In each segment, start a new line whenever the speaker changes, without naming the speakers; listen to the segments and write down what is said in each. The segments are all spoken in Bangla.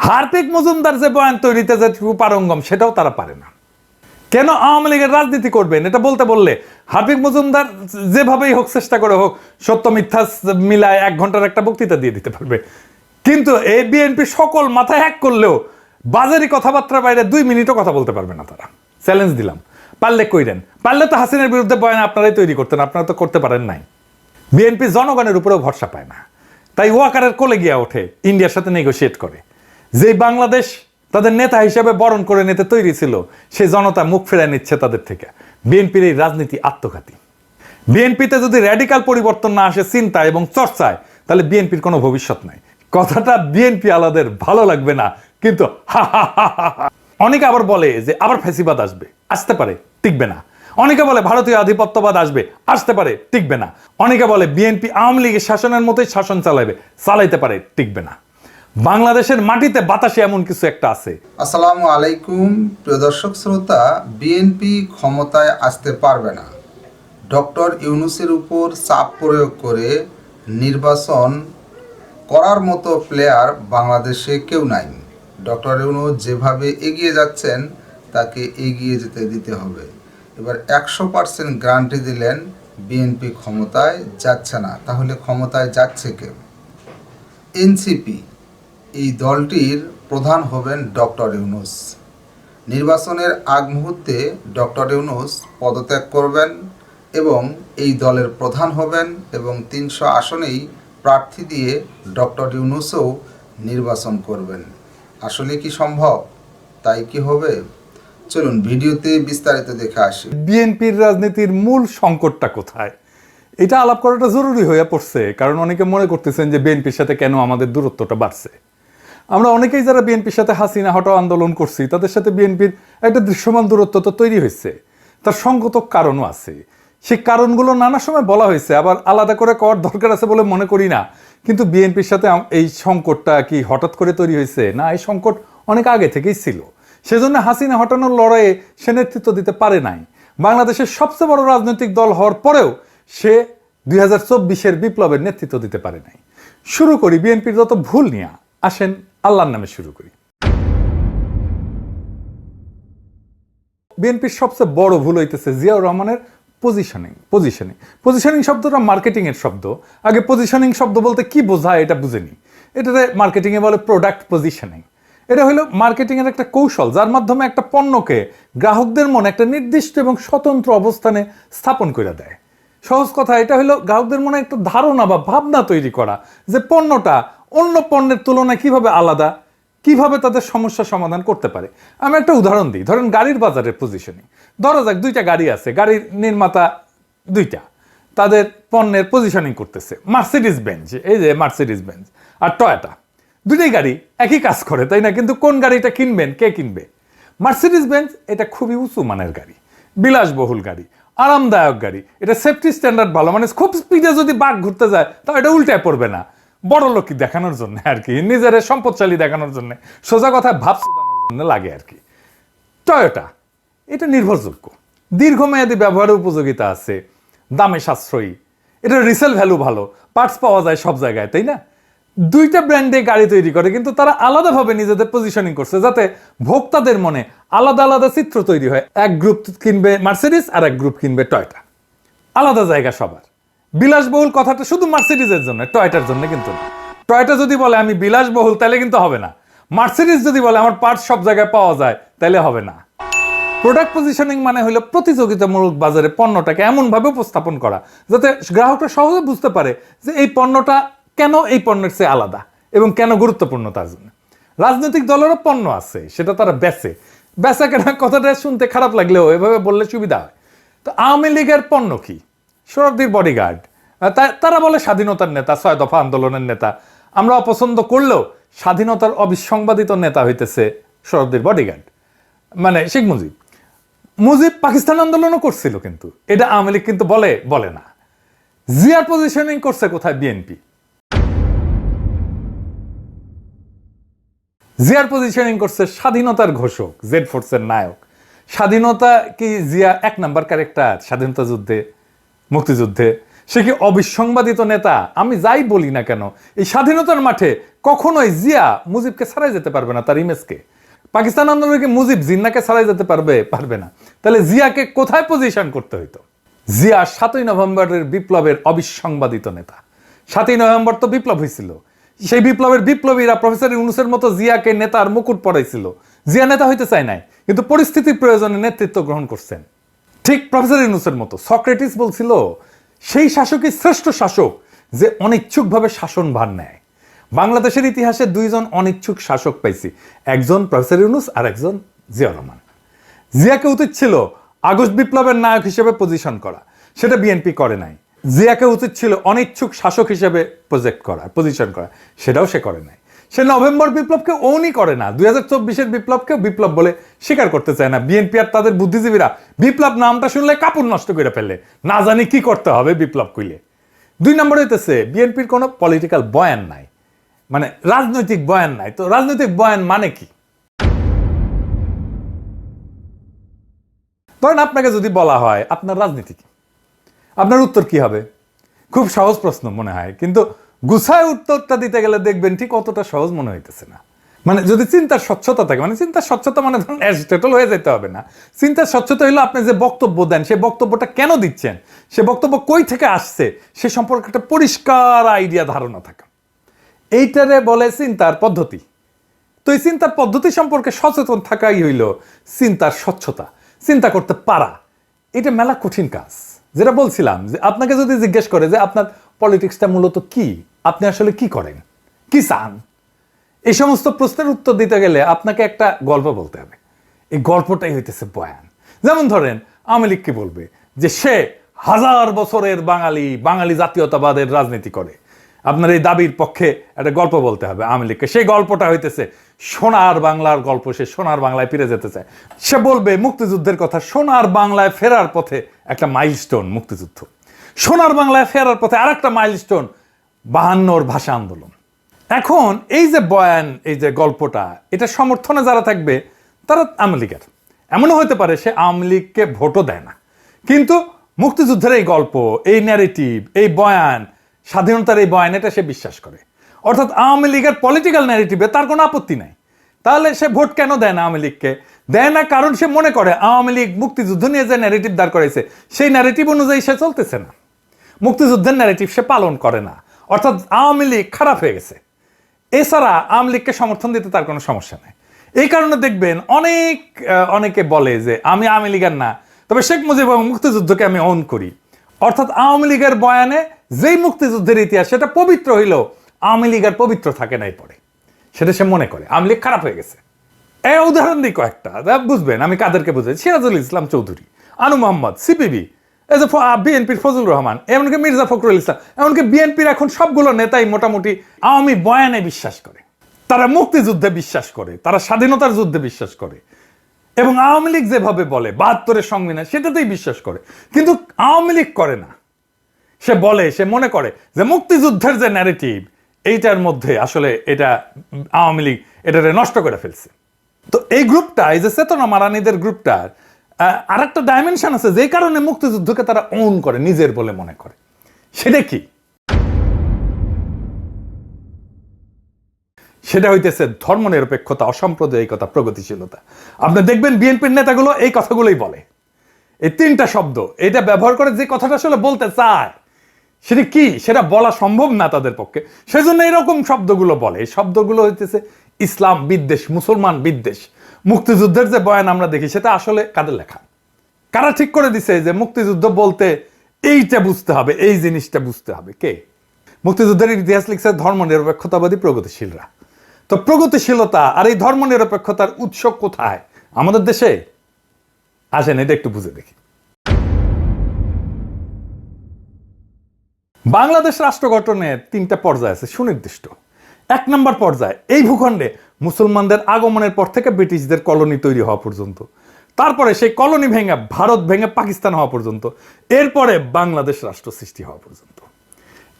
হার্দিক মজুমদার যে বয়ান তৈরিতে যে পারঙ্গম সেটাও তারা পারে না। কেন আওয়ামী লীগের রাজনীতি করবেন এটা বলতে বললে হার্দিক মজুমদার যেভাবেই হোক চেষ্টা করে হোক সত্য মিথ্যা মিলায় 1 ঘন্টার একটা বক্তৃতা দিয়ে দিতে পারবে, কিন্তু এই বিএনপি সকল মাথায় হ্যাক করলেও বাজারি কথাবার্তার বাইরে 2 মিনিটও কথা বলতে পারবে না তারা। চ্যালেঞ্জ দিলাম, পারলে কইরেন। পারলে তো হাসিনার বিরুদ্ধে বয়ান আপনারাই তৈরি করতেন, আপনারা তো করতে পারেন নাই। বিএনপি জনগণের উপরেও ভরসা পায় না, তাই ওয়াকারের কোলে গিয়া ওঠে, ইন্ডিয়ার সাথে নেগোশিয়েট করে। যে বাংলাদেশ তাদের নেতা হিসেবে বরণ করে নিতে তৈরি ছিল, সেই জনতা মুখ ফেরায় নিচ্ছে তাদের থেকে। বিএনপির এই রাজনীতি আত্মঘাতী। বিএনপিতে যদি র্যাডিক্যাল পরিবর্তন না আসে চিন্তা এবং চর্চায়, তাহলে বিএনপির কোনো ভবিষ্যৎ নাই। কথাটা বিএনপি আলাদের ভালো লাগবে না, কিন্তু অনেকে আবার বলে যে আবার ফ্যাসিবাদ আসবে, আসতে পারে, টিকবে না। অনেকে বলে ভারতীয় আধিপত্যবাদ আসবে, আসতে পারে, টিকবে না। অনেকে বলে বিএনপি আওয়ামী লীগের শাসনের মতোই শাসন চালাইতে পারে, টিকবে না। বাংলাদেশের মাটিতে বাতাসে এমন কিছু একটা আছে।
আসসালামু আলাইকুম প্রিয় দর্শক শ্রোতা। বিএনপি ক্ষমতায় আসতে পারবে না। ডক্টর ইউনূসের উপর চাপ প্রয়োগ করে নির্বাচন করার মতো প্লেয়ার বাংলাদেশে কেউ নাই। ডক্টর ইউনূস যেভাবে এগিয়ে যাচ্ছেন তাকে এগিয়ে যেতে দিতে হবে। এবার 100% গ্যারান্টি দিলেন বিএনপি ক্ষমতায় যাচ্ছে না, তাহলে ক্ষমতায় যাচ্ছে কেউ? এনসিপি, এই দলটির প্রধান হবেন ডক্টর ইউনূস। নির্বাচনের আগ মুহূর্তে ডক্টর ইউনূস পদত্যাগ করবেন এবং এই দলের প্রধান হবেন এবং 300 আসনেই প্রার্থী দিয়ে ডক্টর ইউনূসও নির্বাচন করবেন। আসলে কি সম্ভব? তাই কি হবে? চলুন ভিডিওতে বিস্তারিত দেখে আসি।
বিএনপির রাজনীতির মূল সংকটটা কোথায়, এটা আলাপ করাটা জরুরি হয়ে পড়ছে। কারণ অনেকে মনে করতেছেন যে বিএনপির সাথে কেন আমাদের দূরত্বটা বাড়ছে। আমরা অনেকেই যারা বিএনপির সাথে হাসিনা হটাও আন্দোলন করছি, তাদের সাথে বিএনপির একটা দৃশ্যমান দূরত্ব তো তৈরি হয়েছে। তার সঙ্গত কারণও আছে। সেই কারণগুলো নানা সময় বলা হয়েছে, আবার আলাদা করে করার দরকার আছে বলে মনে করি না। কিন্তু বিএনপির সাথে এই সংকটটা কি হঠাৎ করে তৈরি হয়েছে? না, এই সংকট অনেক আগে থেকেই ছিল। সেজন্য হাসিনা হটানোর লড়াইয়ে সে নেতৃত্ব দিতে পারে নাই। বাংলাদেশের সবচেয়ে বড় রাজনৈতিক দল হওয়ার পরেও সে 2024-এর বিপ্লবের নেতৃত্ব দিতে পারে নাই। শুরু করি বিএনপির যত ভুল নিয়ে। আসেন আল্লাহর নামে শুরু করি। বিএনপির সবচেয়ে বড় ভুল হইতেছে জিয়াউর রহমানের পজিশনিং শব্দটা মার্কেটিং এর শব্দ। আগে পজিশনিং শব্দ বলতে কি বোঝায় এটা বুঝেনি। এটাতে মার্কেটিং এ বলে প্রোডাক্ট পজিশনিং। এটা হলো মার্কেটিং এর একটা কৌশল, যার মাধ্যমে একটা পণ্যকে গ্রাহকদের মনে একটা নির্দিষ্ট এবং স্বতন্ত্র অবস্থানে স্থাপন করে দেয়। সহজ কথা, এটা হলো গ্রাহকদের মনে একটা ধারণা বা ভাবনা তৈরি করা যে পণ্যটা অন্য পণ্যের তুলনায় কিভাবে আলাদা, কিভাবে তাদের সমস্যা সমাধান করতে পারে। আমি একটা উদাহরণ দিই। ধরেন গাড়ির বাজারের পজিশনিং। ধরা যাক 2টা গাড়ি আছে, গাড়ির নির্মাতা 2টা, তাদের পণ্যের পজিশনিং করতেছে। মার্সিডিজ বেঞ্জ, এই যে মার্সিডিজ বেঞ্জ আর টয়োটা, 2টাই গাড়ি একই কাজ করে, তাই না? কিন্তু কোন গাড়িটা কিনবেন, কে কিনবে? মার্সিডিজ বেঞ্জ এটা খুবই উঁচু মানের গাড়ি, বিলাসবহুল গাড়ি, আরামদায়ক গাড়ি, এটা সেফটি স্ট্যান্ডার্ড ভালো, মানে খুব স্পিডে যদি বাঘ ঘুরতে যায় তাও এটা উল্টায় পড়বে না। বড় লোকই দেখানোর জন্য আর কি, নিজের সম্পদশালী দেখানোর জন্য, সোজা কথা ভাব শোধানোর জন্য লাগে আর কি। টয়োটা এটা নির্ভরযোগ্য, দীর্ঘমেয়াদী ব্যবহারের উপযোগিতা আছে, দামে সাশ্রয়ী, এটা রিসেল ভ্যালু ভালো, পার্টস পাওয়া যায় সব জায়গায়, তাই না? 2টা ব্র্যান্ডে গাড়ি তৈরি করে, কিন্তু তারা আলাদাভাবে নিজেদের পজিশনিং করছে যাতে ভোক্তাদের মনে আলাদা আলাদা চিত্র তৈরি হয়। এক গ্রুপ কিনবে মার্সিডিজ আর এক গ্রুপ কিনবে টয়োটা, আলাদা জায়গা সবার। বিলাসবহুল কথাটা শুধু মার্সিডিজের জন্য, টয়োটার জন্য কিন্তু না। টয়োটা যদি বলে আমি বিলাসবহুল তাহলে কিন্তু হবে না। মার্সিডিজ যদি বলে আমার পার্টস সব জায়গায় পাওয়া যায় তাহলে হবে না। প্রোডাক্ট পজিশনিং মানে হলো প্রতিযোগিতামূলক বাজারে পণ্যটাকে এমনভাবে উপস্থাপন করা যাতে গ্রাহকরা সহজে বুঝতে পারে যে এই পণ্যটা কেন এই পণ্যের চেয়ে আলাদা এবং কেন গুরুত্বপূর্ণ তার জন্য। রাজনৈতিক দলেরও পণ্য আছে, সেটা তারা বেচা কেনা কথাটা শুনতে খারাপ লাগলেও এভাবে বললে সুবিধা হয়। তো আওয়ামী লীগের পণ্য কি? শরদ্দির বডিগার্ড, তারা বলে স্বাধীনতার নেতা, 6 দফা আন্দোলনের নেতা। আমরা অপছন্দ করলেও স্বাধীনতার অবিসংবাদিত নেতা হইতেছে শরদ্দির বডিগার্ড, মানে শেখ মুজিব পাকিস্তান আন্দোলনও করছিল, কিন্তু এটা আওয়ামী লীগ কিন্তু বলে না। জিয়ার পজিশনিং করছে কোথায়? বিএনপি। জিয়ার পজিশনিং করছে স্বাধীনতার ঘোষক, জেড ফোর্সের নায়ক। স্বাধীনতা কি জিয়া 1 নাম্বার ক্যারেক্টার স্বাধীনতা যুদ্ধে, মুক্তিযুদ্ধে? সে কি অবিসংবাদিত নেতা? আমি যাই বলি না কেন, এই স্বাধীনতার মাঠে কখনোই জিয়া মুজিবকে ছাড়াই যেতে পারবে না, তার ইমেজকে। পাকিস্তান আন্দোলনে মুজিব জিন্নাকে ছাড়াই যেতে পারবে না। তাহলে জিয়াকে কোথায় পজিশন করতে হইতো? জিয়া 7ই নভেম্বরের বিপ্লবের অবিসংবাদিত নেতা। 7ই নভেম্বর তো বিপ্লব হয়েছিল, সেই বিপ্লবের বিপ্লবীরা প্রফেসর ইউনূসের মতো জিয়াকে নেতার মুকুট পরাইছিল। জিয়া নেতা হইতে চায় নাই, কিন্তু পরিস্থিতির প্রয়োজনে নেতৃত্ব গ্রহণ করছেন। ঠিক প্রফেসর ইউনূসের মতো। সক্রেটিস বলছিল সেই শাসকই শ্রেষ্ঠ শাসক যে অনিচ্ছুকভাবে শাসন ভার নেয়। বাংলাদেশের ইতিহাসে 2 জন অনিচ্ছুক শাসক পাইছি, একজন প্রফেসর ইউনূস আর একজন জিয়াউর রহমান। জিয়াকে উচিত ছিল আগস্ট বিপ্লবের নায়ক হিসেবে পজিশন করা, সেটা বিএনপি করে নাই। জিয়াকে উচিত ছিল অনিচ্ছুক শাসক হিসেবে পজিশন করা, সেটাও সে করে নাই। সে নভেম্বর বিপ্লবকে ওনই করে না, 2024-এর বিপ্লবকে বিপ্লব বলে স্বীকার করতে চায় না। বিএনপি আর তাদের বুদ্ধিজীবীরা বিপ্লব নামটা শুনলে কাপড় নষ্ট করে ফেলে, না জানি কি করতে হবে বিপ্লব কইলে। 2 নম্বর হইতেছে বিএনপির কোনো পলিটিক্যাল বয়ান নাই, মানে রাজনৈতিক বয়ান নাই। তো রাজনৈতিক বয়ান মানে কি? ধরেন আপনাকে যদি বলা হয় আপনার রাজনীতি কি, আপনার উত্তর কি হবে? খুব সহজ প্রশ্ন মনে হয়, কিন্তু গুছায় উত্তরটা দিতে গেলে দেখবেন ঠিক অতটা সহজ মনে হইতেছে না। মানে যদি চিন্তার স্বচ্ছতা থাকে, মানে চিন্তার স্বচ্ছতা মানে ধরুন অ্যারিস্টটল হয়ে যেতে হবে না। চিন্তার স্বচ্ছতা হলো আপনি যে বক্তব্য দেন, সে বক্তব্যটা কেন দিচ্ছেন, সে বক্তব্য কই থেকে আসছে, সে সম্পর্কে একটা পরিষ্কার আইডিয়া, ধারণা থাকা। এইটারে বলে চিন্তার পদ্ধতি। তো এই চিন্তার পদ্ধতি সম্পর্কে সচেতন থাকাই হইল চিন্তার স্বচ্ছতা, চিন্তা করতে পারা। এটা মেলা কঠিন কাজ। যেটা বলছিলাম যে আপনাকে যদি জিজ্ঞেস করে যে আপনার পলিটিক্সটা মূলত কি, আপনি আসলে কি করেন, কি চান, এই সমস্ত প্রশ্নের উত্তর দিতে গেলে আপনাকে একটা গল্প বলতে হবে। এই গল্পটাই হইতেছে বয়ান। যেমন ধরেন আওয়ামী লীগ কি বলবে যে সে 1000 বছরের বাঙালি জাতীয়তাবাদের রাজনীতি করে। আপনার এই দাবির পক্ষে একটা গল্প বলতে হবে আওয়ামী লীগকে। সেই গল্পটা হইতেছে সোনার বাংলার গল্প, সে সোনার বাংলায় ফিরে যেতে চায়। সে বলবে মুক্তিযুদ্ধের কথা, সোনার বাংলায় ফেরার পথে একটা মাইলস্টোন মুক্তিযুদ্ধ, সোনার বাংলায় ফেরার পথে আরেকটা মাইলস্টোন 52 ভাষা আন্দোলন। এখন এই যে বয়ান, এই যে গল্পটা, এটা সমর্থনে যারা থাকবে তারা আওয়ামী লীগের। এমনও হতে পারে সে আওয়ামী লীগকে ভোটও দেয় না, কিন্তু মুক্তিযুদ্ধের এই গল্প, এই ন্যারেটিভ, এই বয়ান, স্বাধীনতার এই বয়ান, এটা সে বিশ্বাস করে। অর্থাৎ আওয়ামী লীগের পলিটিক্যাল ন্যারেটিভে তার কোনো আপত্তি নাই। তাহলে সে ভোট কেন দেয় না আওয়ামী লীগকে? দেয় না কারণ সে মনে করে আওয়ামী লীগ মুক্তিযুদ্ধ নিয়ে যে ন্যারেটিভ দাঁড় করাইছে, সেই ন্যারেটিভ অনুযায়ী সে চলতেছে না, মুক্তিযুদ্ধের ন্যারেটিভ সে পালন করে না। অর্থাৎ আওয়ামী লীগ খারাপ হয়ে গেছে। এছাড়া আওয়ামী লীগকে সমর্থন দিতে তার কোনো সমস্যা নেই। এই কারণে দেখবেন অনেকে বলে যে আমি আওয়ামী লীগের না, তবে শেখ মুজিব এবং মুক্তিযুদ্ধকে আমি অন করি। অর্থাৎ আওয়ামী লীগের বয়ানে যেই মুক্তিযুদ্ধের ইতিহাস, সেটা পবিত্র হইলেও আওয়ামী লীগের পবিত্র থাকে নাই পরে, সেটা সে মনে করে আওয়ামী লীগ খারাপ হয়ে গেছে। এই উদাহরণ দিই কয়েকটা, বুঝবেন আমি কাদেরকে বুঝাই। সিরাজুল ইসলাম চৌধুরী, আনু মোহাম্মদ, সিপিবি, এই যে বিএনপির ফজলুর রহমান, এমনকি মির্জা ফখরুল ইসলাম, এমনকি বিএনপির এখন সবগুলো নেতাই মোটামুটি আওয়ামী বয়ানে বিশ্বাস করে। তারা মুক্তিযুদ্ধে বিশ্বাস করে, তারা স্বাধীনতার যুদ্ধে বিশ্বাস করে, এবং আওয়ামী লীগ যেভাবে বলে 72-এর সংবিধান, সেটাতেই বিশ্বাস করে। কিন্তু আওয়ামী লীগ করে না। সে বলে, সে মনে করে যে মুক্তিযুদ্ধের যে ন্যারেটিভ, এইটার মধ্যে আসলে এটা আওয়ামী লীগ এটারে নষ্ট করে ফেলছে। তো এই গ্রুপটা, এই যে চেতনা মারানিদের গ্রুপটার আর একটা ডাইমেনশন আছে, যে কারণে মুক্তিযুদ্ধকে তারা ওন করে, নিজের বলে মনে করে। সেটা কি? সেটা হইতেছে ধর্মনিরপেক্ষতা, অসাম্প্রদায়িকতা, প্রগতিশীলতা। আপনি দেখবেন বিএনপির নেতাগুলো এই কথাগুলোই বলে, এই 3টা শব্দ এটা ব্যবহার করে, যে কথাটা আসলে বলতে চায় সেটা কি, সেটা বলা সম্ভব না তাদের পক্ষে, সেজন্য এরকম শব্দগুলো বলে। এই শব্দগুলো হইতেছে ইসলাম বিদ্বেষ, মুসলমান বিদ্বেষ। মুক্তিযুদ্ধের যে বয়ান আমরা দেখি, সেটা আসলে কাদের লেখা? কারা ঠিক করে দিছে যে মুক্তিযুদ্ধ বলতে এইটা বুঝতে হবে, এই জিনিসটা বুঝতে হবে? কে? মুক্তিযুদ্ধের ইতিহাস লিখছে ধর্মনিরপেক্ষতাবাদী প্রগতিশীলরা। তো প্রগতিশীলতা আর এই ধর্মনিরপেক্ষতার উৎস কোথায়? আমাদের দেশে। আসেন এটা একটু বুঝে দেখি। বাংলাদেশ রাষ্ট্র গঠনের 3টা পর্যায় আছে সুনির্দিষ্ট। 1 নম্বর পর্যায়, এই ভূখণ্ডে মুসলমানদের আগমনের পর থেকে ব্রিটিশদের কলোনি তৈরি হওয়া পর্যন্ত, তারপরে সেই কলোনি ভেঙে ভারত ভেঙে পাকিস্তান হওয়া পর্যন্ত, এরপরে বাংলাদেশ রাষ্ট্র সৃষ্টি হওয়া পর্যন্ত।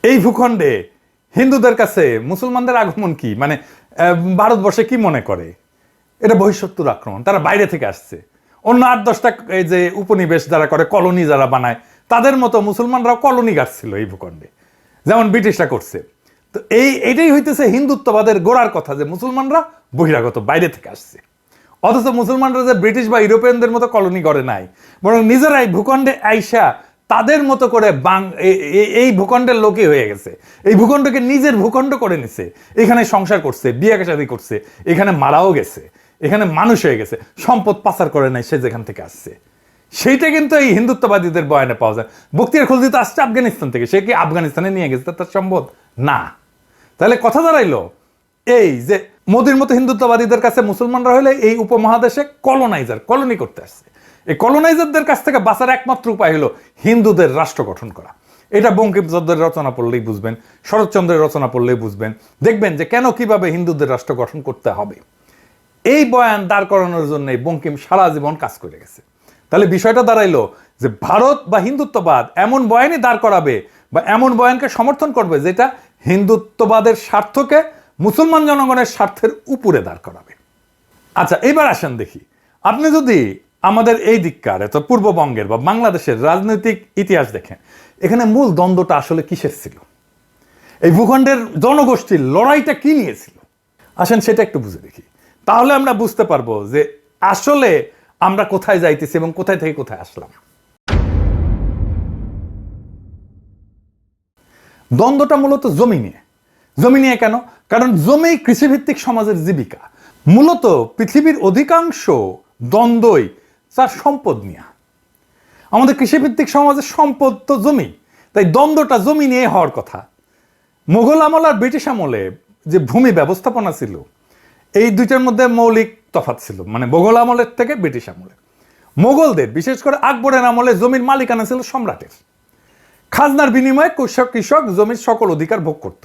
এই ভূখণ্ডে হিন্দুদের কাছে মুসলমানদের আগমন কি, মানে ভারতবর্ষে কি মনে করে? এটা বহিঃশত্রুর আক্রমণ, তারা বাইরে থেকে আসছে। অন্য 8-10টা এই যে উপনিবেশ যারা করে, কলোনি যারা বানায়, তাদের মতো মুসলমানরাও কলোনি গাড়ছিল এই ভূখণ্ডে, যেমন ব্রিটিশরা করছে। তো এটাই হইতেছে হিন্দুত্ববাদের গোড়ার কথা, যে মুসলমানরা বহিরাগত, বাইরে থেকে আসছে। অথচ মুসলমানরা যে ব্রিটিশ বা ইউরোপিয়ানদের মতো কলোনি গড়ে নাই, বরং নিজেরাই ভূখণ্ডে আইসা তাদের মতো করে এই ভূখণ্ডের লোকই হয়ে গেছে, এই ভূখণ্ডকে নিজের ভূখণ্ড করে নিছে, এখানে সংসার করছে, বিয়ে শাদী করছে, এখানে মারাও গেছে, এখানে মানুষ হয়ে গেছে, সম্পদ পাচার করে নাই সে যেখান থেকে আসছে। সেইটা কিন্তু এই হিন্দুত্ববাদীদের বয়ানে পাওয়া যায়। বখতিয়ার খলজি তো আসছে আফগানিস্তান থেকে, সে কি আফগানিস্তানে নিয়ে গেছে তার সম্পদ? না। তাহলে কথা দাঁড়াইলো এই যে মোদির মতো হিন্দুত্ববাদীদের কাছে মুসলমানরা হলে এই উপমহাদেশে কলোনি করতে আসছে। এই কলোনাইজারদের কাছ থেকে বাঁচার একমাত্র উপায় হলো হিন্দুদের রাষ্ট্র গঠন করা। এটা বঙ্কিমচন্দ্রের রচনা পড়লেই বুঝবেন, শরৎচন্দ্রের রচনা পড়লেই বুঝবেন, দেখবেন যে কেন কিভাবে হিন্দুদের রাষ্ট্র গঠন করতে হবে। এই বয়ান দাঁড় করানোর জন্য বঙ্কিম সারা জীবন কাজ করে গেছে। তাহলে বিষয়টা দাঁড়াইলো যে ভারত বা হিন্দুত্ববাদ এমন বয়ানই দাঁড় করাবে বা এমন বয়ানকে সমর্থন করবে যেটা হিন্দুত্ববাদের স্বার্থকে মুসলমান জনগণের স্বার্থের উপরে দাঁড় করাবে। আচ্ছা, এবার আসেন দেখি, আপনি যদি আমাদের এই দিককার এত পূর্ববঙ্গের বা বাংলাদেশের রাজনৈতিক ইতিহাস দেখেন, এখানে মূল দ্বন্দ্বটা আসলে কিসের ছিল? এই ভূখণ্ডের জনগোষ্ঠীর লড়াইটা কি নিয়েছিল? আসেন সেটা একটু বুঝে দেখি, তাহলে আমরা বুঝতে পারবো যে আসলে আমরা কোথায় যাইতেছি এবং কোথায় থেকে কোথায় আসলাম। দ্বন্দ্বটা মূলত জমি নিয়ে। জমি নিয়ে কেন? কারণ জমি কৃষিভিত্তিক সমাজের জীবিকা। মূলত পৃথিবীর অধিকাংশ দ্বন্দ্বই তার সম্পদ নিয়ে। আমাদের কৃষিভিত্তিক সমাজের সম্পদ তো জমি, তাই দ্বন্দ্বটা জমি নিয়ে হওয়ার কথা। মোগল আমল আর ব্রিটিশ আমলে যে ভূমি ব্যবস্থাপনা ছিল, এই দুইটার মধ্যে মৌলিক তফাৎ ছিল, মানে মোগল আমলের থেকে ব্রিটিশ আমলে। মোগলদের, বিশেষ করে আকবরের আমলে জমির মালিকানা ছিল সম্রাটের। খাজনার বিনিময়ে কৃষক জমির সকল অধিকার ভোগ করত।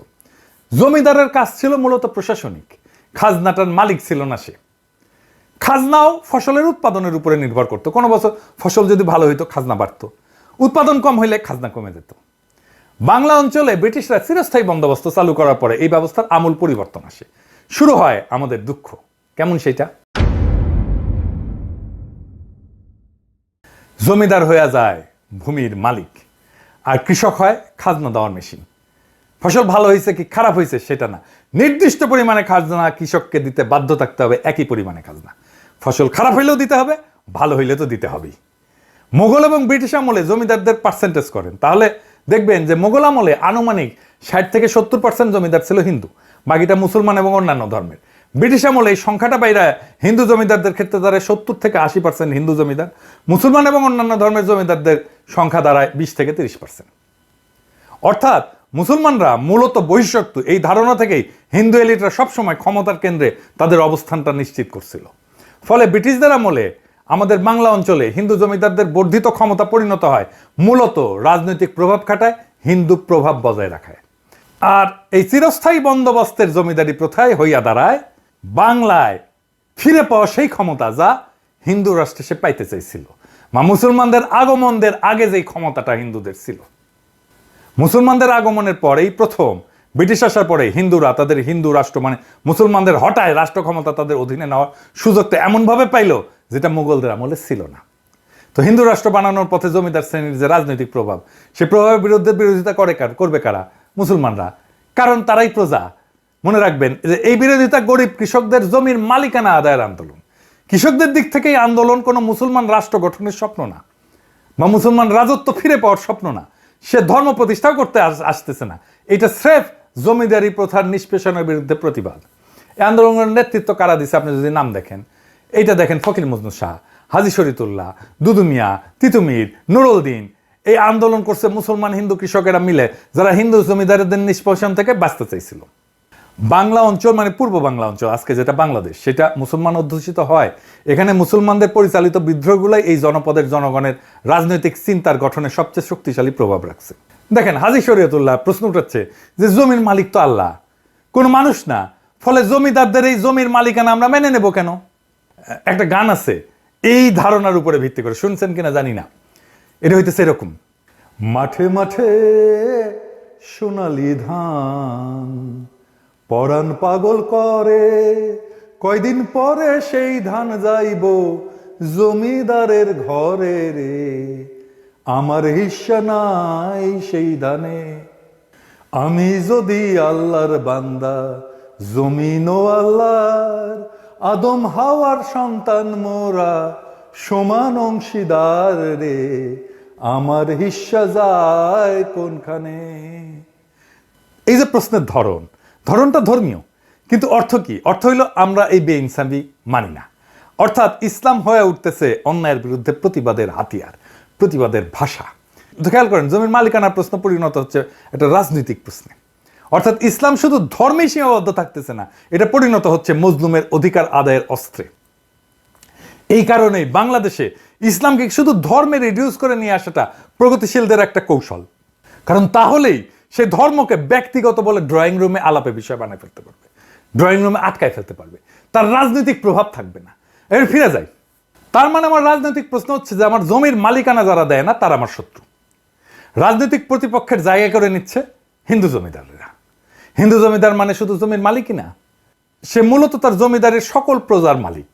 জমিদারের কাজ ছিল মূলত প্রশাসনিক, খাজনাটার মালিক ছিল না সে। খাজনাও ফসলের উৎপাদনের উপরে নির্ভর করত। কোনো বছর ফসল যদি ভালো হইতো খাজনা বাড়তো, উৎপাদন কম হইলে খাজনা কমে যেত। বাংলা অঞ্চলে ব্রিটিশরা চিরস্থায়ী বন্দোবস্ত চালু করার পরে এই ব্যবস্থার আমূল পরিবর্তন আসে। শুরু হয় আমাদের দুঃখ। কেমন সেটা? জমিদার হয়ে যায় ভূমির মালিক, আর কৃষক হয় খাজনা দেওয়ার মেশিন। ফসল ভালো হয়েছে কি খারাপ হয়েছে সেটা না, নির্দিষ্ট পরিমাণে খাজনা কৃষককে দিতে বাধ্য থাকতে হবে, একই পরিমাণে খাজনা। ফসল খারাপ হইলেও দিতে হবে, ভালো হইলে তো দিতে হবেই। মোগল এবং ব্রিটিশ আমলে জমিদারদের পার্সেন্টেজ করেন, তাহলে দেখবেন যে মোগল আমলে আনুমানিক 60 থেকে 70% জমিদার ছিল হিন্দু, বাকিটা মুসলমান এবং অন্যান্য ধর্মের। ব্রিটিশ আমলে এই সংখ্যাটা বাইরে হিন্দু জমিদারদের ক্ষেত্রে দাঁড়ায় 70 থেকে 80% হিন্দু জমিদার, মুসলমান এবং অন্যান্য ধর্মের জমিদারদের সংখ্যা দাঁড়ায় 20 থেকে 30%। অর্থাৎ মুসলমানরা মূলত বহিঃশত্রু, এই ধারণা থেকেই হিন্দু এলিটরা সবসময় ক্ষমতার কেন্দ্রে তাদের অবস্থানটা নিশ্চিত করছিল। ফলে ব্রিটিশদের আমলে আমাদের বাংলা অঞ্চলে হিন্দু জমিদারদের বর্ধিত ক্ষমতা পরিণত হয় মূলত রাজনৈতিক প্রভাব খাটায়, হিন্দু প্রভাব বজায় রাখায়। আর এই চিরস্থায়ী বন্দোবস্তের জমিদারি প্রথায় হইয়া দাঁড়ায় বাংলায় ফিরে পাওয়া সেই ক্ষমতা যা হিন্দু রাষ্ট্রে সে পাইতে চাইছিল, বা মুসলমানদের আগমনদের আগে যেই ক্ষমতাটা হিন্দুদের ছিল। মুসলমানদের আগমনের পরেই প্রথম ব্রিটিশ আসার পরে হিন্দুরা তাদের হিন্দু রাষ্ট্র, মানে মুসলমানদের হটায় রাষ্ট্র ক্ষমতা তাদের অধীনে নেওয়ার সুযোগটা এমনভাবে পাইল যেটা মুঘলদের আমলে ছিল না। তো হিন্দু রাষ্ট্র বানানোর পথে জমিদার শ্রেণীর যে রাজনৈতিক প্রভাব, সে প্রভাবের বিরোধিতা করবে কারা? মুসলমানরা, কারণ তারাই প্রজা। মনে রাখবেন যে এই বিরোধিতা গরিব কৃষকদের জমির মালিকানা আদায়ের আন্দোলন। কৃষকদের দিক থেকে এই আন্দোলন কোনো মুসলমান রাষ্ট্র গঠনের স্বপ্ন না, বা মুসলমান রাজত্ব ফিরে পাওয়ার স্বপ্ন না, সে ধর্ম প্রতিষ্ঠাও করতে আসতেছে না। এটা স্রেফ জমিদারি প্রথার নিষ্পেষণের বিরুদ্ধে প্রতিবাদ। এই আন্দোলনের নেতৃত্ব কারা দিছে আপনি যদি নাম দেখেন, এইটা দেখেন ফকির মজনু শাহ, হাজী শরীয়তুল্লাহ, দুদু মিয়া, তিতুমির, নুরুল দিন। এই আন্দোলন করছে মুসলমান হিন্দু কৃষকেরা মিলে, যারা হিন্দু জমিদারদের নিষ্পেষণ থেকে বাঁচতে চাইছিল। বাংলা অঞ্চল, মানে পূর্ব বাংলা অঞ্চল আজকে যেটা বাংলাদেশ, সেটা মুসলমান অধ্যুষিত হয়। এখানে মুসলমানদের পরিচালিত বিদ্রোহগুলাই এই জনপদের জনগণের রাজনৈতিক চিন্তার গঠনে সবচেয়ে শক্তিশালী প্রভাব রাখছে। দেখেন হাজী শরীয়তুল্লাহ প্রশ্ন উঠাচ্ছে যে জমির মালিক তো আল্লাহ, কোনো মানুষ না, ফলে জমিদারদের এই জমির মালিকানা আমরা মেনে নেব কেন? একটা গান আছে এই ধারণার উপরে ভিত্তি করে, শুনছেন কিনা জানি না। এটা হইতেছে এরকম: মাঠে মাঠে সোনালি ধান, পরাণ পাগল করে, কয়দিন পরে সেই ধান যাইব জমিদারের ঘরে রে। আমার হিস্সা নাই সেই দানে। আমি যদি আল্লাহর বান্দা, জমিনও আল্লাহর, আদম হাওয়ার সন্তান মোরা, সমান অংশীদার রে, আমার হিস্সা যায় কোনখানে? এই যে প্রশ্নের ধরনটা ধর্মীয়, কিন্তু অর্থ কি? অর্থ হইল আমরা এই বেইনসাফি মানি না। অর্থাৎ ইসলাম হয়ে উঠতেছে অন্যায়ের বিরুদ্ধে প্রতিবাদের হাতিয়ার, প্রতিবাদের ভাষা। তো খেয়াল করেন, জমির মালিকানার প্রশ্ন পরিণত হচ্ছে একটা রাজনৈতিক প্রশ্নে। অর্থাৎ ইসলাম শুধু ধর্মেই সীমাবদ্ধ থাকতেছে না, এটা পরিণত হচ্ছে মজলুমের অধিকার আদায়ের অস্ত্রে। এই কারণেই বাংলাদেশে ইসলামকে শুধু ধর্মে রিডিউস করে নিয়ে আসাটা প্রগতিশীলদের একটা কৌশল। কারণ তাহলেই সে ধর্মকে ব্যক্তিগত বলে ড্রয়িং রুমে আলাপে বিষয় বানায় ফেলতে পারবে, ড্রয়িং রুমে আটকায় ফেলতে পারবে, তার রাজনৈতিক প্রভাব থাকবে না। এর ফিরে যাই, তার মানে আমার রাজনৈতিক প্রশ্ন হচ্ছে যে আমার জমির মালিকানা যারা দেয় না তারা আমার শত্রু। রাজনৈতিক প্রতিপক্ষের জায়গা করে নিচ্ছে হিন্দু জমিদাররা। হিন্দু জমিদার মানে শুধু জমির মালিকই না, সে মূলত তার জমিদারের সকল প্রজার মালিক।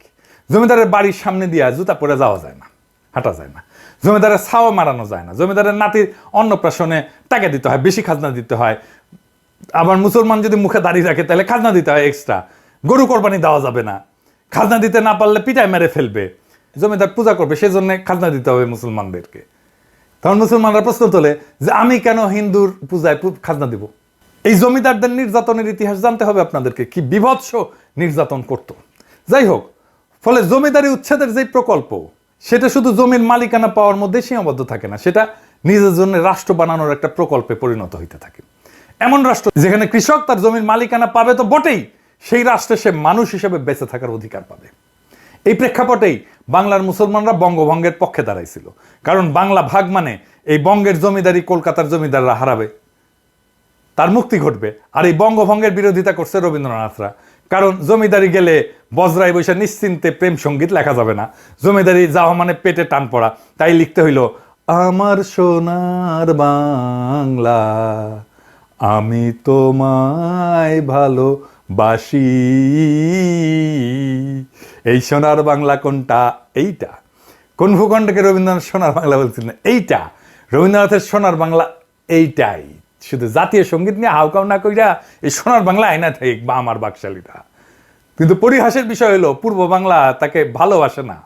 জমিদারের বাড়ির সামনে দিয়ে জুতা পরে যাওয়া যায় না, হাঁটা যায় না। জমিদারের ছাওয়া মারানো যায় না। জমিদারের নাতির অন্নপ্রাশনে টাকা দিতে হয়, বেশি খাজনা দিতে হয়। আবার মুসলমান যদি মুখে দাঁড়িয়ে রাখে তাহলে খাজনা দিতে হয় এক্সট্রা। গরু কোরবানি দেওয়া যাবে না, খাজনা দিতে না পারলে পিটায় মেরে ফেলবে। জমিদার পূজা করবে, সেজন্য খাজনা দিতে হবে মুসলমানদেরকে। তখন মুসলমানরা প্রশ্ন তোলে যে আমি কেন হিন্দুর পূজায় খাজনা দিব? এই জমিদারদের নির্যাতনের ইতিহাস জানতে হবে আপনাদেরকে, কি বিভৎস নির্যাতন করত। যাই হোক, ফলে জমিদারি উচ্ছেদের যে প্রকল্প, সেটা শুধু জমির মালিকানা পাওয়ার মধ্যে সীমাবদ্ধ থাকে না, সেটা নিজের জন্য রাষ্ট্র বানানোর একটা প্রকল্পে পরিণত হইতে থাকে। এমন রাষ্ট্র যেখানে কৃষক তার জমির মালিকানা পাবে তো বটেই, সেই রাষ্ট্রে সে মানুষ হিসেবে বেঁচে থাকার অধিকার পাবে। এই প্রেক্ষাপটেই বাংলার মুসলমানরা বঙ্গভঙ্গের পক্ষে দাঁড়াইছিল। কারণ বাংলা ভাগ মানে এই বঙ্গের জমিদারি কলকাতার জমিদাররা হারাবে, তার মুক্তি ঘটবে। আর এই বঙ্গভঙ্গের বিরোধিতা করছে রবীন্দ্রনাথরা। কারণ জমিদারি গেলে বজরাই বৈশা নিশ্চিন্তে প্রেম সঙ্গীত লেখা যাবে না, জমিদারি যাওয়া মানে পেটে টান পড়া। তাই লিখতে হইল আমার সোনার বাংলা, আমি তোমায় ভালোবাসি। এই সোনার বাংলা কোনটা? এইটা। কোন ভূখণ্ডকে রবীন্দ্রনাথ সোনার বাংলা বলছিলেন? এইটা। রবীন্দ্রনাথের সোনার বাংলা এইটাই। শুধু জাতীয় সঙ্গীত নিয়ে হাউকাউ না কইরা এই সোনার বাংলা আয়না ঠিক বা আমার বাকশালীটা। কিন্তু পরিহাসের বিষয় হলো পূর্ব বাংলা তাকে ভালোবাসে না।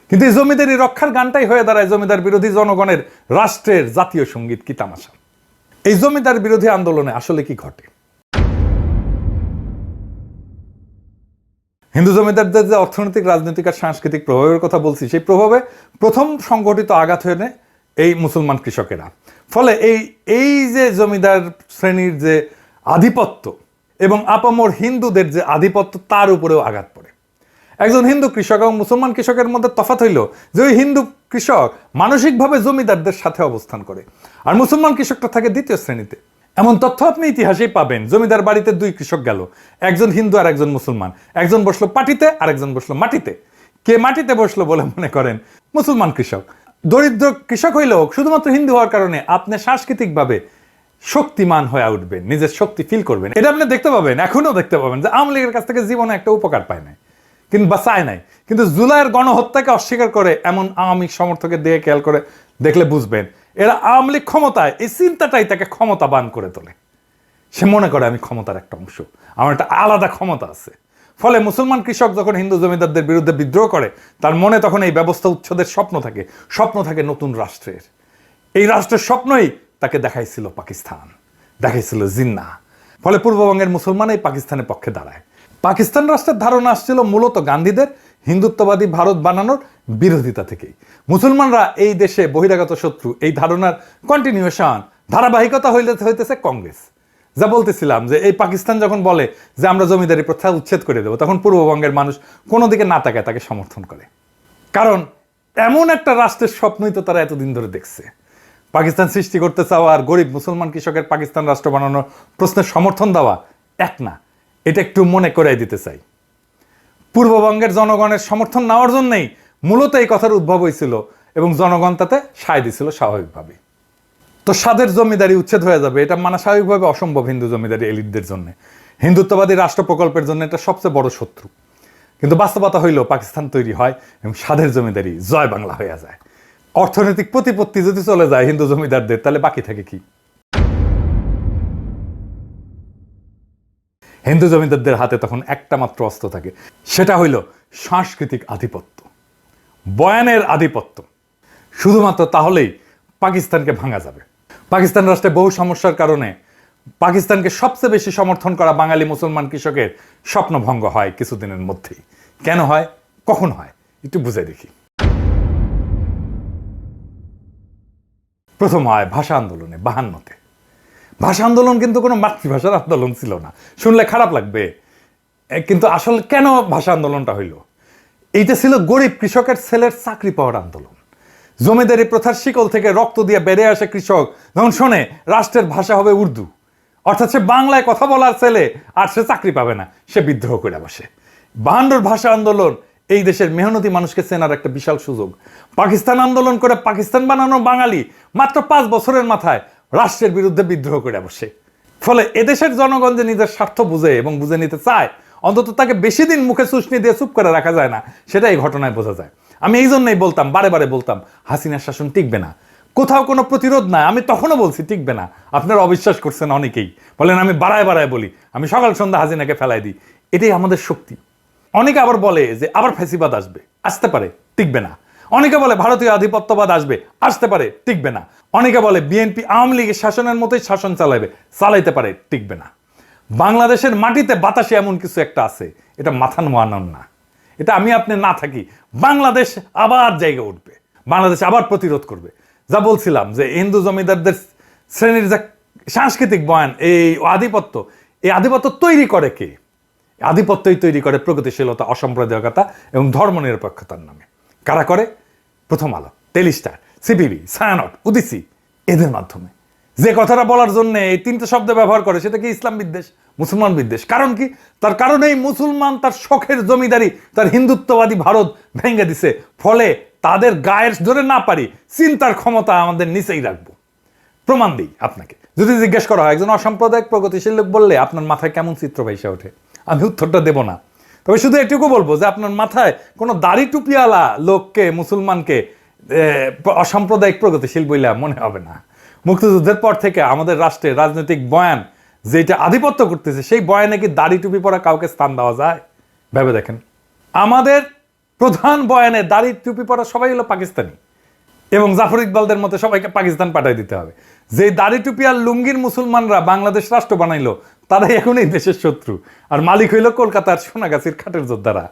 কিন্তু এই জমিদারি রক্ষার গানটাই হয়ে দাঁড়ায় জমিদার বিরোধী জনগণের রাষ্ট্রের জাতীয় সঙ্গীত। কি তামাশা! এই জমিদার বিরোধী আন্দোলনে আসলে কি ঘটে? হিন্দু জমিদারদের যে অর্থনৈতিক, রাজনৈতিক আর সাংস্কৃতিক প্রভাবের কথা বলছি, সেই প্রভাবে প্রথম সংগঠিত আঘাত হয়ে নেয় এই মুসলমান কৃষকেরা। ফলে এই যে জমিদার শ্রেণীর যে আধিপত্য এবং আপামর হিন্দুদের যে আধিপত্য, তার উপরেও আঘাত পড়ে। একজন হিন্দু কৃষক এবং মুসলমান কৃষকের মধ্যে তফাৎ হইল যে ওই হিন্দু কৃষক মানসিকভাবে জমিদারদের সাথে অবস্থান করে, আর মুসলমান কৃষকটা থাকে দ্বিতীয় শ্রেণীতে। এমন তথ্য আপনি ইতিহাসেই পাবেন। জমিদার বাড়িতে দুই কৃষক গেল, একজন হিন্দু আর একজন মুসলমান। একজন বসলো পাটিতে আর একজন বসলো মাটিতে। কে মাটিতে বসলো বলে মনে করেন? মুসলমান কৃষক। দরিদ্র কৃষক হইলেও শুধুমাত্র হিন্দু হওয়ার কারণে আপনি সাংস্কৃতিকভাবে শক্তিমান হয়ে উঠবেন, নিজের শক্তি ফিল করবেন। এটা আপনি দেখতে পাবেন, এখনো দেখতে পাবেন যে আওয়ামী লীগের কাছ থেকে জীবনে একটা উপকার পায় নাই, কিন্তু বা চায় নাই। কিন্তু জুলাইয়ের গণহত্যাকে অস্বীকার করে এমন আওয়ামী সমর্থকের দিকে খেয়াল করে দেখলে বুঝবেন, এরা আওয়ামী লীগ ক্ষমতায়, এই চিন্তাটাই তাকে ক্ষমতাবান করে তোলে। সে মনে করে আমি ক্ষমতার একটা অংশ, আমার একটা আলাদা ক্ষমতা আছে। ফলে মুসলমান কৃষক যখন হিন্দু জমিদারদের বিরুদ্ধে বিদ্রোহ করে, তার মনে তখন এই ব্যবস্থা উচ্ছেদের স্বপ্ন থাকে নতুন রাষ্ট্রের। এই রাষ্ট্রের স্বপ্নই তাকে দেখাইছিল পাকিস্তান, দেখাইছিল জিন্নাহ। ফলে পূর্ববঙ্গের মুসলমান এই পাকিস্তানের পক্ষে দাঁড়ায়। পাকিস্তান রাষ্ট্রের ধারণা আসছিল মূলত গান্ধীদের হিন্দুত্ববাদী ভারত বানানোর বিরোধিতা থেকেই। মুসলমানরা এই দেশে বহিরাগত শত্রু, এই ধারণার কন্টিনিউশন, ধারাবাহিকতা হইতেছে কংগ্রেস। যা বলতেছিলাম যে এই পাকিস্তান যখন বলে যে আমরা জমিদারি প্রথা উচ্ছেদ করে দেবো, তখন পূর্ববঙ্গের মানুষ কোনো দিকে না তাকায় তাকে সমর্থন করে। কারণ এমন একটা রাষ্ট্রের স্বপ্নই তো তারা এতদিন ধরে দেখছে। পাকিস্তান সৃষ্টি করতে চাওয়া আর গরিব মুসলমান কৃষকের পাকিস্তান রাষ্ট্র বানানোর প্রশ্নের সমর্থন দেওয়া এক না, এটা একটু মনে করাই দিতে চাই। পূর্ববঙ্গের জনগণের সমর্থন নেওয়ার জন্যই মূলত এই কথার উদ্ভব হয়েছিল এবং জনগণ তাতে সায় দিছিল স্বাভাবিকভাবে। তো স্বাদের জমিদারি উচ্ছেদ হয়ে যাবে, এটা মানা স্বাভাবিকভাবে অসম্ভব হিন্দু জমিদারি এলিটদের জন্য। হিন্দুত্ববাদী রাষ্ট্র প্রকল্পের জন্য এটা সবচেয়ে বড় শত্রু। কিন্তু বাস্তবতা হইল পাকিস্তান তৈরি হয় এবং স্বাদের জমিদারি জয় বাংলা হয়ে যায়। অর্থনৈতিক প্রতিপত্তি যদি চলে যায় হিন্দু জমিদারদের, তাহলে বাকি থাকে কি? হিন্দু জমিদারদের হাতে তখন একটা মাত্র অস্ত্র থাকে, সেটা হইল সাংস্কৃতিক আধিপত্য, বয়ানের আধিপত্য। শুধুমাত্র তাহলেই পাকিস্তানকে ভাঙা যাবে। পাকিস্তান রাষ্ট্রে বহু সমস্যার কারণে পাকিস্তানকে সবচেয়ে বেশি সমর্থন করা বাঙালি মুসলমান কৃষকের স্বপ্নভঙ্গ হয় কিছুদিনের মধ্যেই। কেন হয়, কখন হয়, একটু বুঝে দেখি। প্রথম হয় ভাষা আন্দোলনে 52-তে। ভাষা আন্দোলন কিন্তু কোনো মাতৃভাষার আন্দোলন ছিল না, শুনলে খারাপ লাগবে, কিন্তু আসলে কেন ভাষা আন্দোলনটা হইল? এইটা ছিল গরিব কৃষকের ছেলের চাকরি পাওয়ার আন্দোলন। জমিদারি প্রথার শিকল থেকে রক্ত দিয়ে বেড়ে আসে কৃষক যখন শোনে রাষ্ট্রের ভাষা হবে উর্দু, অর্থাৎ সে বাংলায় কথা বলার ছেলে আর সে চাকরি পাবে না, সে বিদ্রোহ করে বসে। 52-র ভাষা আন্দোলন এই দেশের মেহনতি মানুষকে চেনার একটা বিশাল সুযোগ। পাকিস্তান আন্দোলন করে পাকিস্তান বানানো বাঙালি মাত্র 5 বছরের মাথায় রাষ্ট্রের বিরুদ্ধে বিদ্রোহ করে বসে। ফলে এদেশের জনগণ যে নিজের স্বার্থ বুঝে এবং বুঝে নিতে চায়, অন্তত তাকে বেশি দিন মুখে চুষনি দিয়ে চুপ করে রাখা যায় না, সেটা এই ঘটনায় বোঝা যায়। আমি এই জন্যই বলতাম, বারে বারে বলতাম, হাসিনার শাসন টিকবে না, কোথাও কোনো প্রতিরোধ নাই। আমি তখনও বলছি টিকবে না, আপনারা অবিশ্বাস করছেন অনেকেই, বলেন আমি বাড়ায় বাড়ায় বলি, আমি সকাল সন্ধ্যা হাসিনাকে ফেলাই দিই। এটাই আমাদের শক্তি। অনেকে আবার বলে যে আবার ফ্যাসিবাদ আসবে, আসতে পারে, টিকবে না। অনেকে বলে ভারতীয় আধিপত্যবাদ আসবে, আসতে পারে, টিকবে না। অনেকে বলে বিএনপি আওয়ামী লীগের শাসনের মতোই শাসন চালাবে, চালাইতে পারে, টিকবে না। বাংলাদেশের মাটিতে বাতাসে এমন কিছু একটা আছে, এটা মাথা নোয়ানোর না। এটা আমি আপনি না থাকি, বাংলাদেশ আবার জায়গা উঠবে, বাংলাদেশ আবার প্রতিরোধ করবে। যা বলছিলাম যে হিন্দু জমিদারদের শ্রেণীর যে সাংস্কৃতিক বয়ান, এই আধিপত্য, এই আধিপত্য তৈরি করে কে? আধিপত্যই তৈরি করে প্রগতিশীলতা, অসাম্প্রদায়িকতা এবং ধর্মনিরপেক্ষতার নামে। কারা করে? প্রথম আলো, টেলিস্টার, সিপিবি, ছায়ানট, উদিসি, এদের মাধ্যমে। যে কথাটা বলার জন্য এই 3টে শব্দ ব্যবহার করে, সেটা কি ইসলাম বিদ্বেষ, মুসলমান বিদ্বেষ। কারণ কি? তার কারণ এই মুসলমান তার শখের জমিদারি, তার হিন্দুত্ববাদী ভারত ভেঙে দিছে। ফলে তাদের গায়ের ধরে না পারি চিন্তার ক্ষমতা আমাদের নিচেই রাখবো। প্রমাণ দিই আপনাকে। যদি জিজ্ঞেস করা হয় একজন অসাম্প্রদায়িক প্রগতিশীল লোক বললে আপনার মাথায় কেমন চিত্র ভাইসা ওঠে, আমি উত্তরটা দেব না। তবে শুধু এটুকু বলবো যে আপনার মাথায় কোনো দাড়ি টুপিওয়ালা লোককে, মুসলমানকে অসাম্প্রদায়িক প্রগতিশীল বইলে মনে হবে না। মুক্তিযুদ্ধের পর থেকে আমাদের রাষ্ট্রের রাজনৈতিক বয়ান যেটা আধিপত্য করতেছে, সেই বয়ানে কি দাড়ি টুপি পরা কাউকে স্থান দেওয়া যায়? ভেবে দেখেন। আমাদের প্রধান বয়ানে দাড়ি টুপি পরা সবাই হলো পাকিস্তানি, এবং জাফর ইকবালদের মতো সবাইকে পাকিস্তান পাঠাই দিতে হবে। যে দাড়ি টুপি আর লুঙ্গির মুসলমানরা বাংলাদেশ রাষ্ট্র বানাইলো, তারাই এখন এই দেশের শত্রু, আর মালিক হইল কলকাতার সোনাগাছির খাটের যোদ্ধারা।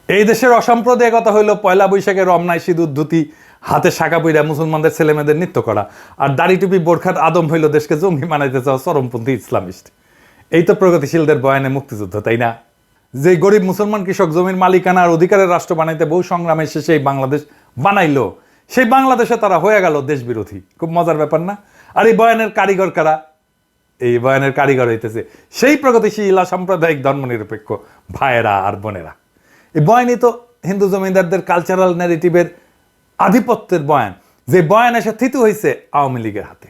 এই দেশের অসাম্প্রদায়িকতা হইল পয়লা বৈশাখে রমনায় সিঁদুর ধুতি, হাতে শাখা পইরা মুসলমানদের ছেলেমেয়েদের নৃত্য করা, আর দাড়ি টুপি বোরখার আদম হইল দেশকে জঙ্গি বানাইতে চাওয়া চরমপন্থী ইসলামিস্ট। এই তো প্রগতিশীলদের বয়ানে মুক্তিযুদ্ধ, তাই না? যে গরিব মুসলমান কৃষক জমির মালিকানা আর অধিকারের রাষ্ট্র বানাইতে বহু সংগ্রামে শেষে এই বাংলাদেশ বানাইলো, সেই বাংলাদেশে তারা হয়ে গেল দেশ বিরোধী। খুব মজার ব্যাপার না? আর এই বয়ানের কারিগর কারা? এই বয়ানের কারিগর হইতেছে সেই প্রগতিশীল সাম্প্রদায়িক ধর্মনিরপেক্ষ ভাইয়েরা আর বোনেরা। এই বয়ানই তো হিন্দু জমিদারদের কালচারাল ন্যারেটিভের আধিপত্যের বয়ান, যে বয়ান এসে থিতু হয়েছে আওয়ামী লীগের হাতে।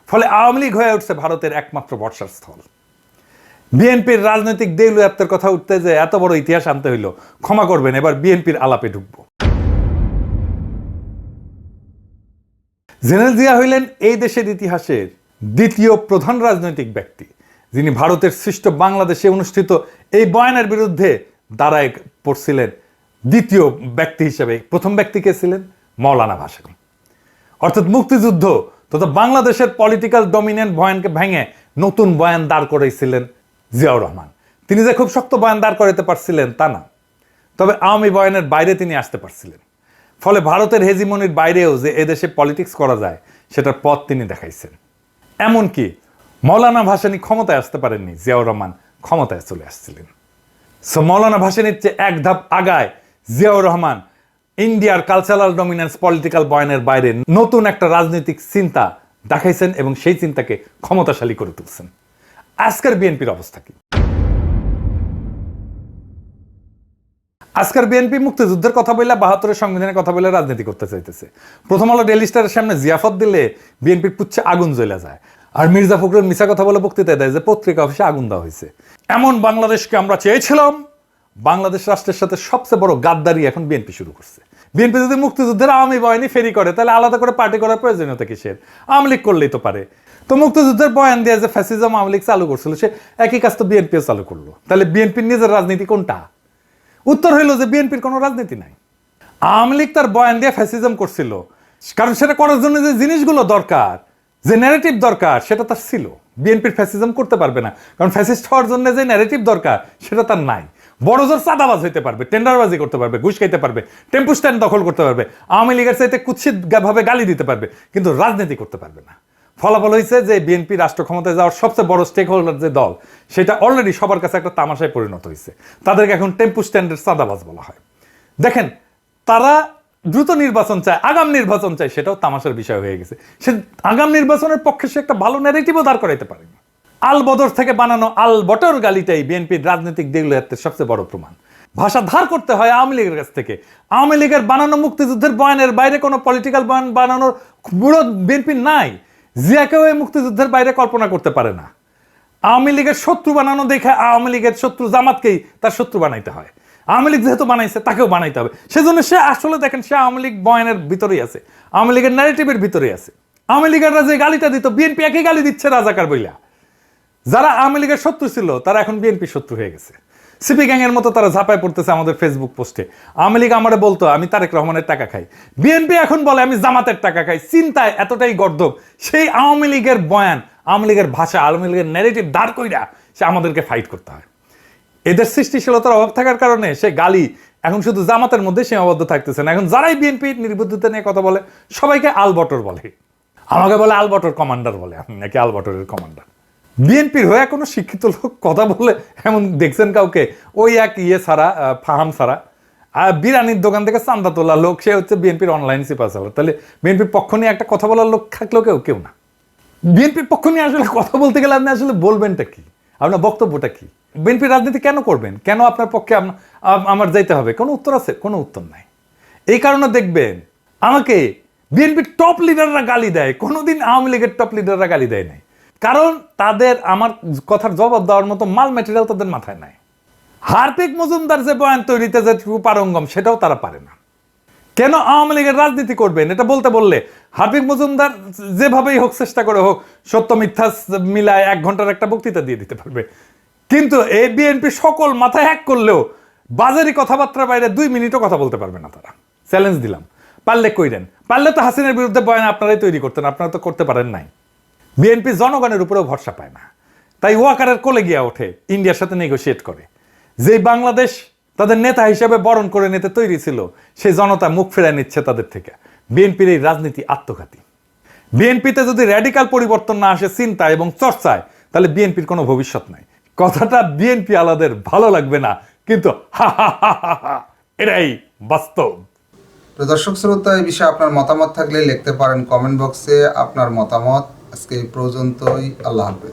ফলে আওয়ামী লীগ হয়ে উঠছে ভারতের একমাত্র বর্ষার স্থল। বিএনপির রাজনৈতিক দেউলিয়াত্বের কথা উঠতে যে এত বড় ইতিহাস আনতে হইল, ক্ষমা করবেন, এবার বিএনপির আলাপে ঢুকবো। জেনারেল জিয়া হইলেন এই দেশের ইতিহাসের দ্বিতীয় প্রধান রাজনৈতিক ব্যক্তি, যিনি ভারতের সৃষ্ট বাংলাদেশে অনুষ্ঠিত এই বয়ানের বিরুদ্ধে দাঁড়ায় পড়ছিলেন দ্বিতীয় ব্যক্তি হিসেবে। প্রথম ব্যক্তি কে ছিলেন? মৌলানা ভাসানী। অর্থাৎ মুক্তিযুদ্ধ তথা বাংলাদেশের পলিটিক্যাল ডমিনেন্ট বয়ানকে ভেঙে নতুন বয়ান দাঁড় করাইছিলেন জিয়াউর রহমান। তিনি যে খুব শক্ত বয়ান দাঁড় করাতে পারছিলেন তা না, তবে আওয়ামী বয়ানের বাইরে তিনি আসতে পারছিলেন। ফলে ভারতের হেজিমনির বাইরেও যে এদেশে পলিটিক্স করা যায়, সেটার পথ তিনি দেখাইছেন। এমনকি মৌলানা ভাসানী ক্ষমতায় আসতে পারেননি, জিয়াউর রহমান ক্ষমতায় চলে আসছিলেন। সো মৌলানা ভাসানীর চেয়ে এক ধাপ আগায় জিয়াউর রহমান ইন্ডিয়ার কালচারাল ডমিনেন্স পলিটিক্যাল বয়ানের বাইরে নতুন একটা রাজনৈতিক চিন্তা দেখাইছেন এবং সেই চিন্তাকে ক্ষমতাশালী করে তুলছেন। আজকের বিএনপির অবস্থা কি? আজকের বিএনপি মুক্তিযুদ্ধের কথা বললে, ৭২-এর সংবিধানের কথা বলে রাজনীতি করতে চাইতেছে। প্রথম আলো ডেইলি স্টারের সামনে জিয়াফত দিলে বিএনপির পুচ্ছে আগুন জ্বলে যায়, আর মির্জা ফখরুল মিছা কথা বলে বক্তৃতা দেয় যে পত্রিকা অফিসে আগুন দেওয়া হয়েছে। এমন বাংলাদেশকে আমরা চেয়েছিলাম, বাংলাদেশ রাষ্ট্রের সাথে সবচেয়ে বড় গাদ্দারি এখন বিএনপি শুরু করছে। বিএনপি যদি মুক্তিযুদ্ধের আওয়ামী বয়ানি ফেরি করে তাহলে আলাদা করে পার্টি করার প্রয়োজনীয়তা কিসের? আওয়ামী লীগ করলেই তো পারে। তো মুক্তিযুদ্ধের বয়ান দিয়ে যে ফ্যাসিজম আওয়ামী লীগ চালু করছিল, সে একই কাজ তো বিএনপিও চালু করলো। তাহলে বিএনপির নিজের রাজনীতি কোনটা? উত্তর হইল যে বিএনপির কোনো রাজনীতি নাই। আওয়ামী লীগ তার বয়ান দিয়ে ফ্যাসিজম করছিল, কারণ সেটা করার জন্য যে জিনিসগুলো দরকার, যে ন্যারেটিভ দরকার, সেটা তার ছিল। বিএনপির ফ্যাসিজম করতে পারবে না, কারণ ফ্যাসিস্ট হওয়ার জন্য যে ন্যারেটিভ দরকার সেটা তার নাই। বড় জোর চাঁদাবাজ হইতে পারবে, টেন্ডারবাজি করতে পারবে, ঘুষ খাইতে পারবে, টেম্পু স্ট্যান্ড দখল করতে পারবে, আওয়ামী লীগের চাইতে কুৎসিত ভাবে গালি দিতে পারবে, কিন্তু রাজনীতি করতে পারবে না। ফলাফল হয়েছে যে বিএনপি রাষ্ট্র ক্ষমতায় যাওয়ার সবচেয়ে বড় স্টেক হোল্ডার যে দল, সেটা অলরেডি সবার কাছে একটা তামাশায় পরিণত হয়েছে। তাদেরকে এখন টেম্পু স্ট্যান্ডের চাঁদাবাজ বলা হয়। দেখেন, তারা দ্রুত নির্বাচন চায়, আগাম নির্বাচন চায়, সেটাও তামাশার বিষয় হয়ে গেছে। সে আগাম নির্বাচনের পক্ষে সে একটা ভালো ন্যারেটিভও দাঁড় করাইতে পারেনি। আল বদর থেকে বানানো আল বটর গালিটাই বিএনপির রাজনৈতিক দেউলিয়াত্বের সবচেয়ে বড় প্রমাণ। ভাষা ধার করতে হয় আওয়ামী লীগের কাছ থেকে। আওয়ামী লীগের বানানো মুক্তিযুদ্ধের বয়ানের বাইরে কোনো পলিটিক্যাল বয়ান বানানোর বুড়ো বিএনপির নাই। জিয়াকেও এই মুক্তিযুদ্ধের বাইরে কল্পনা করতে পারে না। আওয়ামী লীগের শত্রু বানানো দেখে আওয়ামী লীগের শত্রু জামাতকেই তার শত্রু বানাইতে হয়। আওয়ামী লীগ যেহেতু বানাইছে, তাকেও বানাইতে হবে। সেজন্য সে আসলে দেখেন, সে আওয়ামী লীগ বয়ানের ভিতরেই আছে, আওয়ামী লীগের ন্যারেটিভের ভিতরেই আছে। আওয়ামী লীগেররা যে গালিটা দিত, বিএনপি একই গালি দিচ্ছে রাজাকার বইলা। যারা আওয়ামী লীগের শত্রু ছিল তারা এখন বিএনপি শত্রু হয়ে গেছে। সিপি গ্যাং এর মতো তারা ঝাঁপায় পড়তেছে আমাদের ফেসবুক পোস্টে। আওয়ামী লীগ আমারে বলতো আমি তারেক রহমানের টাকা খাই, বিএনপি এখন বলে আমি জামাতের টাকা খাই। চিন্তায় এতটাই গর্দভ, সেই আওয়ামী লীগের বয়ান, আওয়ামী লীগের ভাষা, আওয়ামী লীগের ন্যারেটিভ দাঁড় কইরা সে আমাদেরকে ফাইট করতে হয়। এদের সৃষ্টিশীলতার অভাব থাকার কারণে সে গালি এখন শুধু জামাতের মধ্যে সীমাবদ্ধ থাকতেছে না। এখন যারাই বিএনপি নির্বুদ্ধিতা নিয়ে কথা বলে সবাইকে আলবটর বলে। আমাকে বলে আলবটর কমান্ডার বলে, আমি নাকি আলবটরের কমান্ডার। বিএনপির হয়ে কোনো শিক্ষিত লোক কথা বলে এমন দেখছেন কাউকে? ওই এক ছাড়া, ফাহাম ছাড়া, বিরানির দোকান থেকে চান্দা তোলা লোক, সে হচ্ছে বিএনপির অনলাইন সিপাচালার। তাহলে বিএনপির পক্ষ নিয়ে একটা কথা বলার লোক থাকলেও কেউ না। বিএনপির পক্ষ নিয়ে আসলে কথা বলতে গেলে আপনি আসলে বলবেনটা কি? আপনার বক্তব্যটা কি? বিএনপির রাজনীতি কেন করবেন? কেন আপনার পক্ষে আমার যাইতে হবে? কোনো উত্তর আছে? কোনো উত্তর নাই। এই কারণে দেখবেন আমাকে বিএনপির টপ লিডাররা গালি দেয়, কোনোদিন আওয়ামী লীগের টপ লিডাররা গালি দেয় নাই। কারণ তাদের আমার কথার জবাব দেওয়ার মতো মাল ম্যাটেরিয়াল তাদের মাথায় নাই। হার্পিক মজুমদার যে বয়ান তৈরিতে যে পারঙ্গম, সেটাও তারা পারে না। কেন আওয়ামী লীগের রাজনীতি করবেন এটা বলতে বললে হার্পিক মজুমদার যেভাবেই হোক, চেষ্টা করে হোক, সত্য মিথ্যা মিলায় 1 ঘন্টার একটা বক্তৃতা দিয়ে দিতে পারবে। কিন্তু এই বিএনপি সকল মাথায় হ্যাক করলেও বাজারি কথাবার্তার বাইরে 2 মিনিটও কথা বলতে পারবে না তারা। চ্যালেঞ্জ দিলাম, পারলে কইরেন। পারলে তো হাসিনার বিরুদ্ধে বয়ান আপনারাই তৈরি করতেন, আপনারা তো করতে পারেন নাই। বিএনপি জনগণের উপরেও ভরসা পায় না, তাই ওয়াকারের কোলে গিয়া ওঠে, ইন্ডিয়ার সাথে নেগোশিয়েট করে। যেই বাংলাদেশ তাদের নেতা হিসেবে বরণ করে নিতে তৈরি ছিল, সেই জনতা মুখ ফেরায় নিচ্ছে তাদের থেকে। বিএনপির এই রাজনীতি আত্মঘাতী। বিএনপিতে যদি র্যাডিক্যাল পরিবর্তন না আসে চিন্তা এবং চর্চায়, তাহলে বিএনপির কোনো ভবিষ্যৎ নাই। কথাটা বিএনপি আলাদের ভালো লাগবে না, কিন্তু এটাই বাস্তব।
দর্শক শ্রোতা, এই বিষয়ে আপনার মতামত থাকলে লিখতে পারেন কমেন্ট বক্সে আপনার মতামত। আজকে এই পর্যন্তই। আল্লাহ হাফেজ।